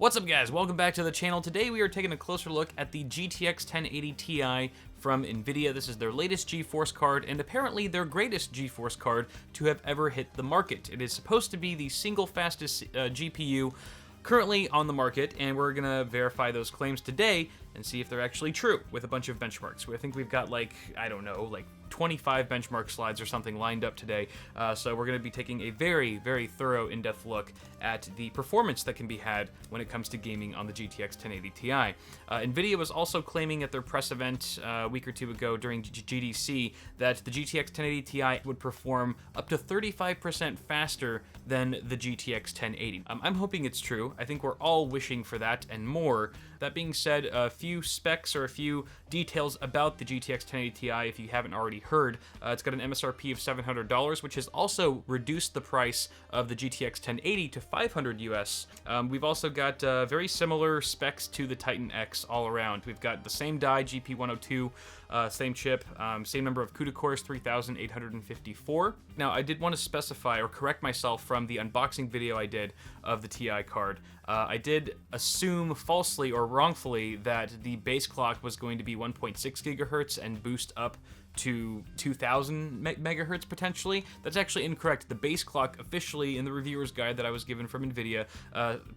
What's up guys, welcome back to the channel. Today we are taking a closer look at the GTX 1080 Ti from Nvidia. This is their latest GeForce card and apparently their greatest GeForce card to have ever hit the market. It is supposed to be the single fastest GPU currently on the market, and we're gonna verify those claims today and see if they're actually true with a bunch of benchmarks. I think we've got like 25 benchmark slides or something lined up today. So we're gonna be taking a very, very thorough in-depth look at the performance that can be had when it comes to gaming on the GTX 1080 Ti. Nvidia was also claiming at their press event a week or two ago during GDC that the GTX 1080 Ti would perform up to 35% faster than the GTX 1080. I'm hoping it's true. I think we're all wishing for that and more. That being said, a few specs or a few details about the GTX 1080 Ti if you haven't already heard. It's got an MSRP of $700, which has also reduced the price of the GTX 1080 to $500 US. We've also got very similar specs to the Titan X all around. We've got the same die, GP102, same chip, same number of CUDA cores, 3,854. Now, I did want to specify or correct myself from the unboxing video I did of the Ti card. I did assume falsely or wrongfully that the base clock was going to be 1.6 gigahertz and boost up to 2000 megahertz potentially. That's actually incorrect. The base clock officially in the reviewer's guide that I was given from Nvidia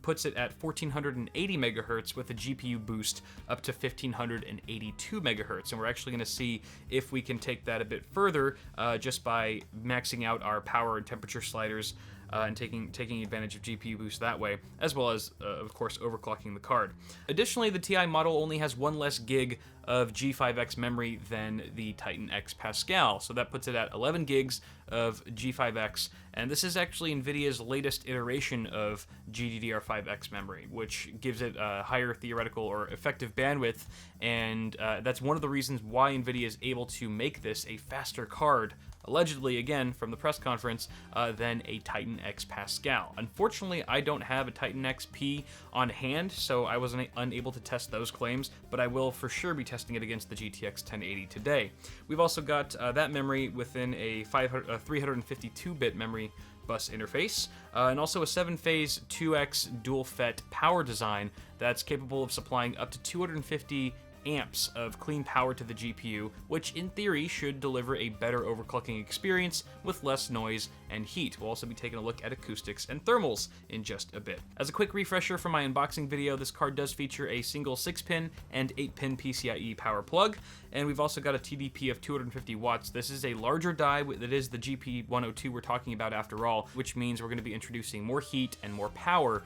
puts it at 1480 megahertz with a GPU boost up to 1582 megahertz. And we're actually going to see if we can take that a bit further just by maxing out our power and temperature sliders and taking advantage of GPU boost that way, as well as, of course, overclocking the card. Additionally, the Ti model only has one less gig of G5X memory than the Titan X Pascal, so that puts it at 11 gigs of G5X, and this is actually Nvidia's latest iteration of GDDR5X memory, which gives it a higher theoretical or effective bandwidth, and that's one of the reasons why Nvidia is able to make this a faster card, allegedly, again, from the press conference, than a Titan X Pascal. Unfortunately, I don't have a Titan XP on hand, so I was unable to test those claims, but I will for sure be testing it against the GTX 1080 today. We've also got that memory within a 352-bit memory bus interface, and also a 7-phase 2x dual FET power design that's capable of supplying up to 250 amps of clean power to the GPU, which in theory should deliver a better overclocking experience with less noise and heat. We'll also be taking a look at acoustics and thermals in just a bit. As a quick refresher from my unboxing video, this card does feature a single 6-pin and 8-pin PCIe power plug, and we've also got a TDP of 250 watts. This is a larger die that is the GP102 we're talking about after all, which means we're going to be introducing more heat and more power.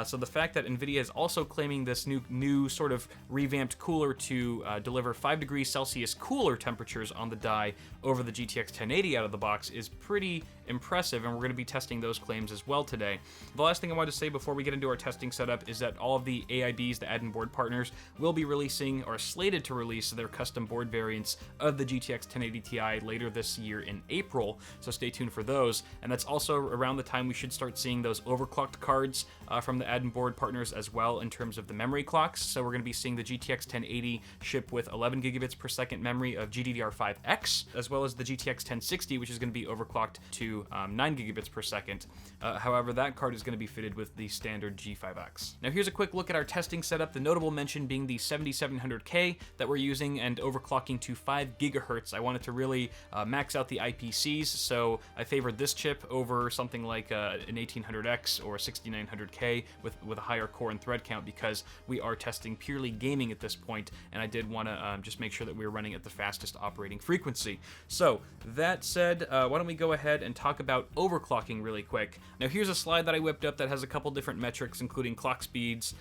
So the fact that Nvidia is also claiming this new sort of revamped cooler to deliver 5 degrees Celsius cooler temperatures on the die over the GTX 1080 out of the box is pretty impressive, and we're going to be testing those claims as well today. The last thing I wanted to say before we get into our testing setup is that all of the AIBs, the add-in board partners, will be releasing or slated to release their custom board variants of the GTX 1080 Ti later this year in April, so stay tuned for those. And that's also around the time we should start seeing those overclocked cards from the add-in board partners as well in terms of the memory clocks. So we're going to be seeing the GTX 1080 ship with 11 gigabits per second memory of GDDR5X, as well as the GTX 1060, which is going to be overclocked to 9 gigabits per second. However, that card is going to be fitted with the standard G5X. Now here's a quick look at our testing setup, the notable mention being the 7700K that we're using and overclocking to 5 gigahertz. I wanted to really max out the IPCs, so I favored this chip over something like an 1800X or a 6900K with a higher core and thread count, because we are testing purely gaming at this point, and I did want to just make sure that we were running at the fastest operating frequency. So that said, why don't we go ahead and talk about overclocking really quick. Now here's a slide that I whipped up that has a couple different metrics, including clock speeds,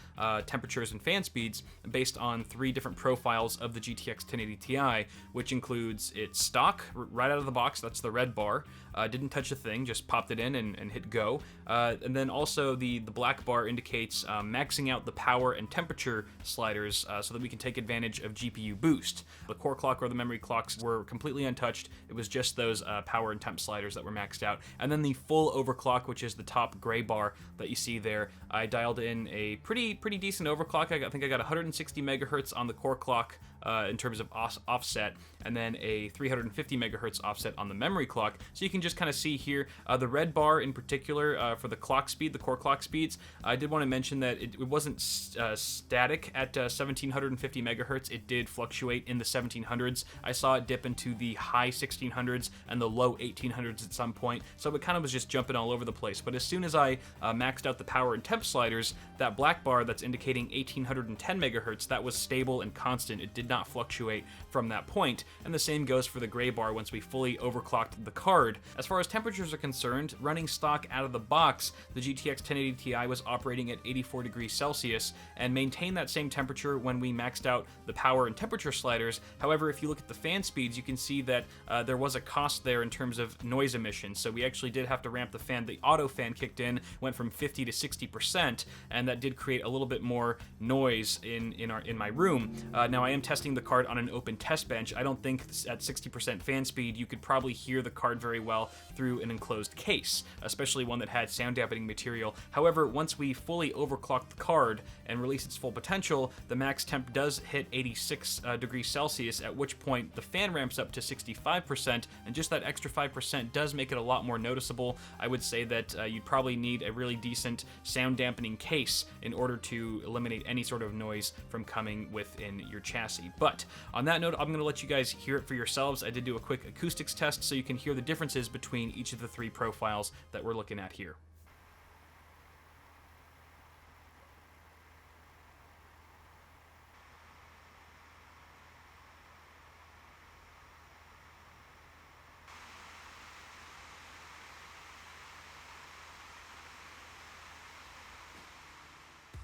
temperatures, and fan speeds, based on 3 different profiles of the GTX 1080 Ti, which includes its stock, right out of the box, that's the red bar. Didn't touch a thing, just popped it in and hit go. And then also the black bar indicates maxing out the power and temperature sliders so that we can take advantage of GPU boost. The core clock or the memory clocks were completely untouched. It was just those power and temp sliders that were maxed maxed out. And then the full overclock, which is the top gray bar that you see there, I dialed in a pretty decent overclock. I think I got 160 megahertz on the core clock in terms of offset, and then a 350 megahertz offset on the memory clock. So you can just kind of see here the red bar in particular for the clock speed, the core clock speeds. I did want to mention that it wasn't static at 1750 megahertz. It did fluctuate in the 1700s. I saw it dip into the high 1600s and the low 1800s at some point. So it kind of was just jumping all over the place. But as soon as I maxed out the power and temp sliders, that black bar that's indicating 1810 megahertz, that was stable and constant. It did not fluctuate from that point, and the same goes for the gray bar once we fully overclocked the card. As far as temperatures are concerned, running stock out of the box, the GTX 1080 Ti was operating at 84 degrees Celsius and maintained that same temperature when we maxed out the power and temperature sliders. However, if you look at the fan speeds, you can see that there was a cost there in terms of noise emission, so we actually did have to ramp the fan. The auto fan kicked in, went from 50 to 60%, and that did create a little bit more noise in my room. Now I am testing the card on an open test bench. I don't think at 60% fan speed you could probably hear the card very well through an enclosed case, especially one that had sound dampening material. However, once we fully overclock the card and release its full potential, the max temp does hit 86 degrees Celsius, at which point the fan ramps up to 65%, and just that extra 5% does make it a lot more noticeable. I would say that you'd probably need a really decent sound dampening case in order to eliminate any sort of noise from coming within your chassis. But on that note, I'm going to let you guys hear it for yourselves. I did do a quick acoustics test so you can hear the differences between each of the three profiles that we're looking at here.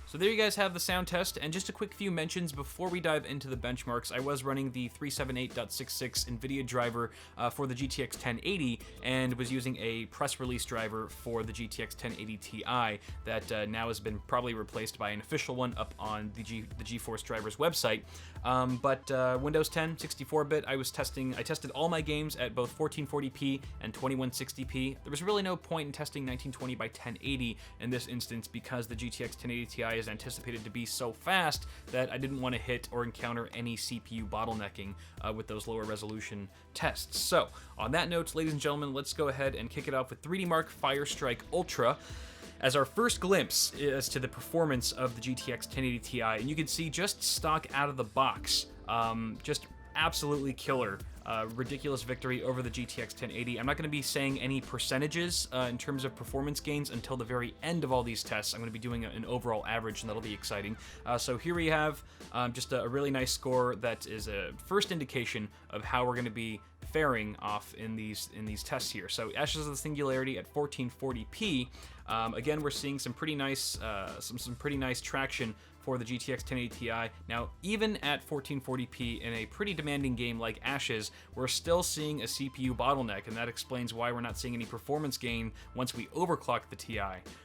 So there you guys have the sound test, and just a quick few mentions before we dive into the benchmarks. I was running the 378.66 Nvidia driver for the GTX 1080 and was using a press release driver for the GTX 1080 Ti that now has been probably replaced by an official one up on the GeForce drivers website. But Windows 10 64-bit, I tested all my games at both 1440p and 2160p. There was really no point in testing 1920 by 1080 in this instance because the GTX 1080 Ti is anticipated to be so fast that I didn't want to hit or encounter any CPU bottlenecking with those lower resolution tests. So on that note, ladies and gentlemen, let's go ahead and kick it off with MYDMark Firestrike Ultra as our first glimpse as to the performance of the GTX 1080 Ti. And you can see just stock out of the box, just absolutely killer. Ridiculous victory over the GTX 1080. I'm not going to be saying any percentages in terms of performance gains until the very end of all these tests. I'm going to be doing an overall average, and that'll be exciting. So here we have just a really nice score that is a first indication of how we're going to be faring off in these tests here. So Ashes of the Singularity at 1440p. Again, we're seeing some pretty nice traction for the GTX 1080 Ti. Now, even at 1440p in a pretty demanding game like Ashes, we're still seeing a CPU bottleneck, and that explains why we're not seeing any performance gain once we overclock the Ti.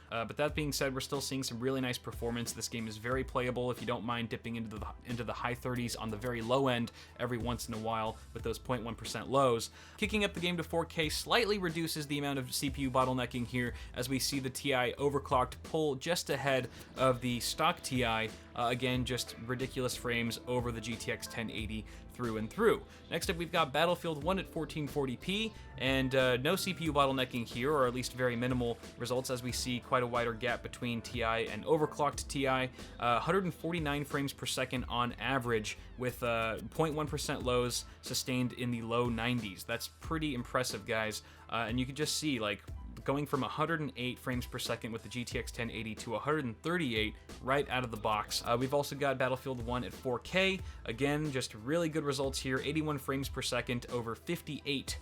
But that being said, we're still seeing some really nice performance. This game is very playable if you don't mind dipping into the high 30s on the very low end every once in a while with those 0.1% lows. Kicking up the game to 4K slightly reduces the amount of CPU bottlenecking here as we see the Ti overclocked pull just ahead of the stock Ti. Again, just ridiculous frames over the GTX 1080 through and through. Next up, we've got Battlefield 1 at 1440p, and no CPU bottlenecking here, or at least very minimal results, as we see quite a wider gap between Ti and overclocked Ti. 149 frames per second on average, with 0.1% lows sustained in the low 90s. That's pretty impressive, guys. And you can just see, like, going from 108 frames per second with the GTX 1080 to 138 right out of the box. We've also got Battlefield 1 at 4K. Again, just really good results here. 81 frames per second over 58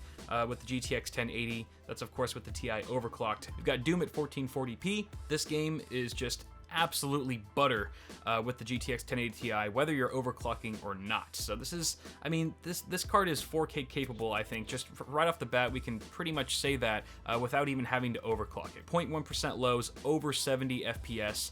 with the GTX 1080. That's, of course, with the Ti overclocked. We've got Doom at 1440p. This game is just absolutely butter with the GTX 1080 Ti, whether you're overclocking or not. So this is, I mean, this card is 4K capable, I think. Just right off the bat, we can pretty much say that without even having to overclock it. 0.1% lows, over 70 FPS.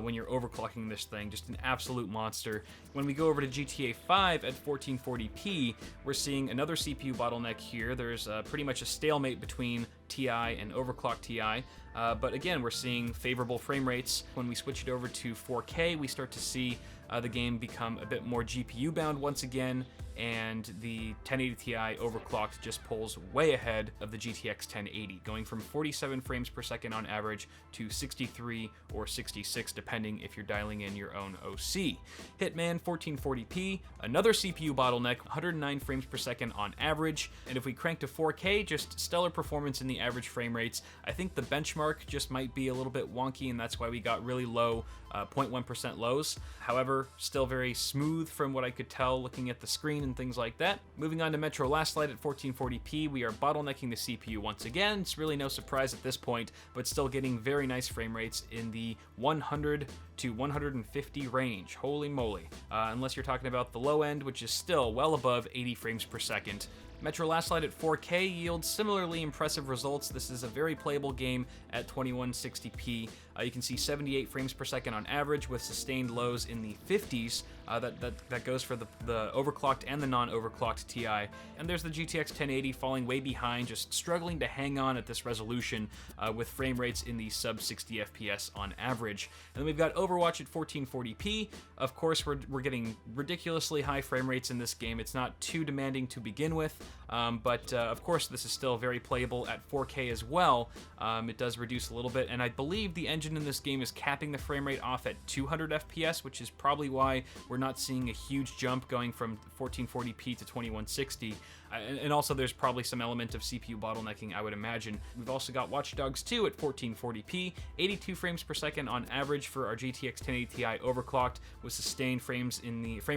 When you're overclocking this thing, just an absolute monster. When we go over to GTA 5 at 1440p, we're seeing another CPU bottleneck here. There's pretty much a stalemate between Ti and overclocked Ti. But again, we're seeing favorable frame rates. When we switch it over to 4K, we start to see the game become a bit more GPU bound once again, and the 1080 Ti overclocked just pulls way ahead of the GTX 1080, going from 47 frames per second on average to 63 or 66, depending if you're dialing in your own OC. HITMAN 1440p, another CPU bottleneck, 109 frames per second on average, and if we crank to 4K, just stellar performance in the average frame rates. I think the benchmark just might be a little bit wonky, and that's why we got really low 0.1% lows. However, still very smooth from what I could tell looking at the screen and things like that. Moving on to Metro Last Light at 1440p, we are bottlenecking the CPU once again. It's really no surprise at this point, but still getting very nice frame rates in the 100 to 150 range. Holy moly. Unless you're talking about the low end, which is still well above 80 frames per second. Metro Last Light at 4K yields similarly impressive results. This is a very playable game at 2160p. You can see 78 frames per second on average with sustained lows in the 50s. That goes for the overclocked and the non-overclocked Ti. And there's the GTX 1080 falling way behind, just struggling to hang on at this resolution with frame rates in the sub 60 FPS on average. And then we've got Overwatch at 1440p. Of course, we're getting ridiculously high frame rates in this game. It's not too demanding to begin with, but of course this is still very playable at 4K as well. It does reduce a little bit, and I believe the engine in this game is capping the frame rate off at 200 FPS, which is probably why we're not seeing a huge jump going from 1440p to 2160. And also there's probably some element of CPU bottlenecking, I would imagine. We've also got Watch Dogs 2 at 1440p, 82 frames per second on average for our GTX 1080 Ti overclocked, with sustained frame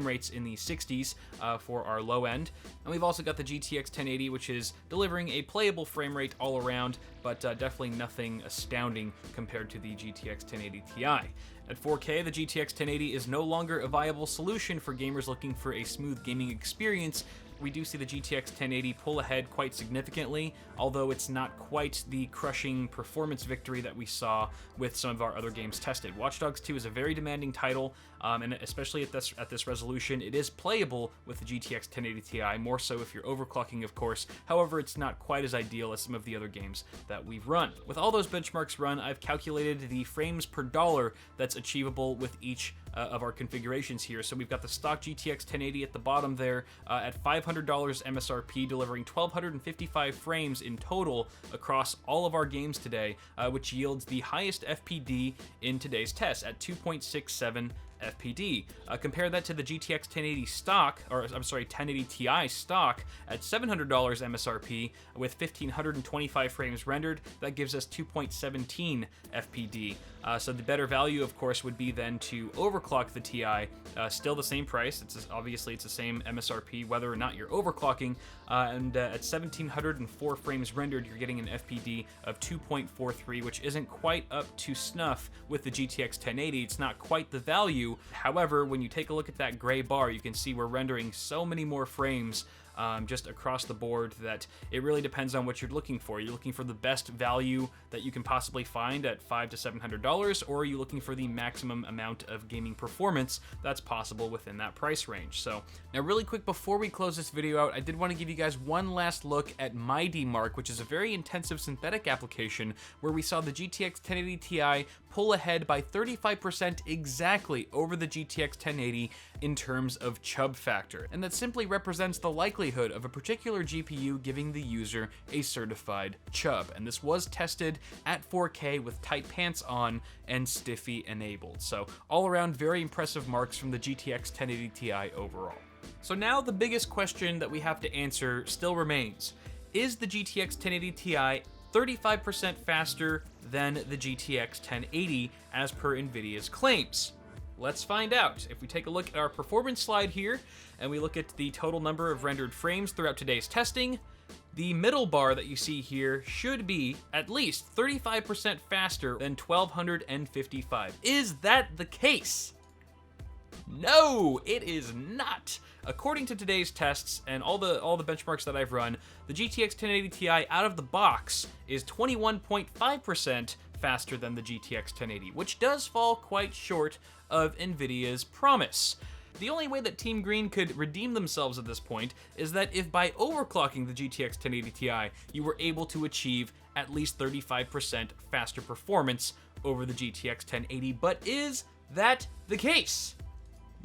rates in the 60s for our low end. And we've also got the GTX 1080, which is delivering a playable frame rate all around, but definitely nothing astounding compared to the GTX 1080 Ti. At 4K, the GTX 1080 is no longer a viable solution for gamers looking for a smooth gaming experience. We do see the GTX 1080 pull ahead quite significantly, although it's not quite the crushing performance victory that we saw with some of our other games tested. Watch Dogs 2 is a very demanding title, and especially at this resolution, it is playable with the GTX 1080 Ti, more so if you're overclocking, of course. However, it's not quite as ideal as some of the other games that we've run. With all those benchmarks run, I've calculated the frames per dollar that's achievable with each of our configurations here. So we've got the stock GTX 1080 at the bottom there at $500 MSRP, delivering 1,255 frames in total across all of our games today, which yields the highest FPD in today's test at 2.67 FPD. Compare that to the GTX 1080 stock, or I'm sorry, 1080 Ti stock at $700 MSRP with 1,525 frames rendered. That gives us 2.17 FPD. So the better value, of course, would be then to overclock the Ti. Still the same price. Obviously it's the same MSRP whether or not you're overclocking. And at 1,704 frames rendered, you're getting an FPD of 2.43, which isn't quite up to snuff with the GTX 1080. It's not quite the value. However, when you take a look at that gray bar, you can see we're rendering so many more frames just across the board that it really depends on what you're looking for. You're looking for the best value that you can possibly find at $500 to $700, or are you looking for the maximum amount of gaming performance that's possible within that price range? So now really quick before we close this video out, I did want to give you guys one last look at MYDMark, which is a very intensive synthetic application where we saw the GTX 1080 Ti pull ahead by 35% exactly over the GTX 1080 in terms of chub factor. And that simply represents the likelihood of a particular GPU giving the user a certified chub. And this was tested at 4K with tight pants on and Stiffy enabled. So all around very impressive marks from the GTX 1080 Ti overall. So now the biggest question that we have to answer still remains. Is the GTX 1080 Ti 35% faster than the GTX 1080 as per Nvidia's claims? Let's find out. If we take a look at our performance slide here, and we look at the total number of rendered frames throughout today's testing, the middle bar that you see here should be at least 35% faster than 1,255. Is that the case? No, it is not. According to today's tests and all the benchmarks that I've run, the GTX 1080 Ti out of the box is 21.5% faster than the GTX 1080, which does fall quite short of Nvidia's promise. The only way that Team Green could redeem themselves at this point is that if by overclocking the GTX 1080 Ti, you were able to achieve at least 35% faster performance over the GTX 1080. But is that the case?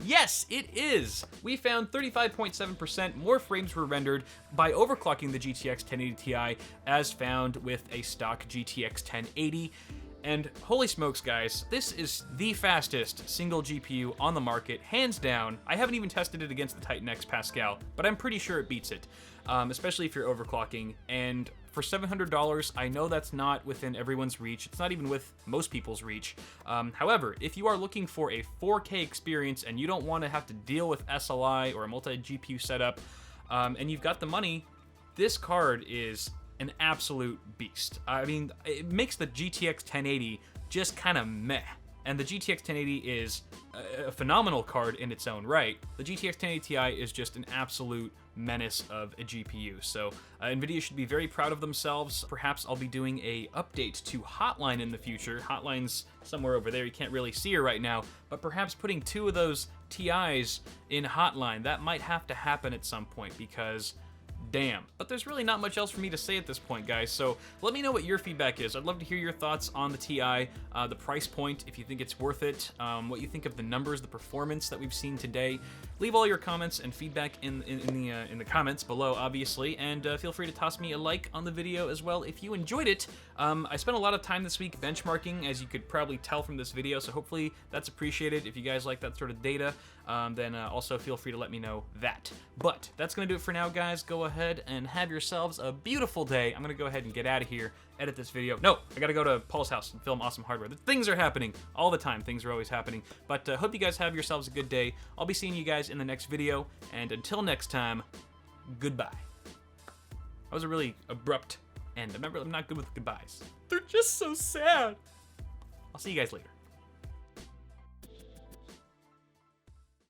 Yes, it is! We found 35.7% more frames were rendered by overclocking the GTX 1080 Ti as found with a stock GTX 1080. And holy smokes, guys, this is the fastest single GPU on the market, hands down. I haven't even tested it against the Titan X Pascal, but I'm pretty sure it beats it, especially if you're overclocking. And for $700, I know that's not within everyone's reach. It's not even with most people's reach. However, if you are looking for a 4K experience and you don't want to have to deal with SLI or a multi-GPU setup, and you've got the money, this card is an absolute beast. I mean, it makes the GTX 1080 just kind of meh. And the GTX 1080 is a phenomenal card in its own right. The GTX 1080 Ti is just an absolute menace of a GPU. So Nvidia should be very proud of themselves. Perhaps I'll be doing a update to Hotline in the future. Hotline's somewhere over there. You can't really see her right now, but perhaps putting 2 of those TIs in Hotline, that might have to happen at some point because damn. But there's really not much else for me to say at this point, guys, so let me know what your feedback is. I'd love to hear your thoughts on the Ti, the price point, if you think it's worth it, what you think of the numbers, the performance that we've seen today. Leave all your comments and feedback in the comments below, obviously, and feel free to toss me a like on the video as well if you enjoyed it. I spent a lot of time this week benchmarking, as you could probably tell from this video, so hopefully that's appreciated. If you guys like that sort of data, then also feel free to let me know that. But that's gonna do it for now, guys. Go ahead and have yourselves a beautiful day. I'm gonna go ahead and get out of here, edit this video. No, I gotta go to Paul's house and film awesome hardware. Things are happening all the time. Things are always happening. But hope you guys have yourselves a good day. I'll be seeing you guys in the next video, and until next time, goodbye. That was a really abrupt end. I'm not good with goodbyes. They're just so sad. I'll see you guys later.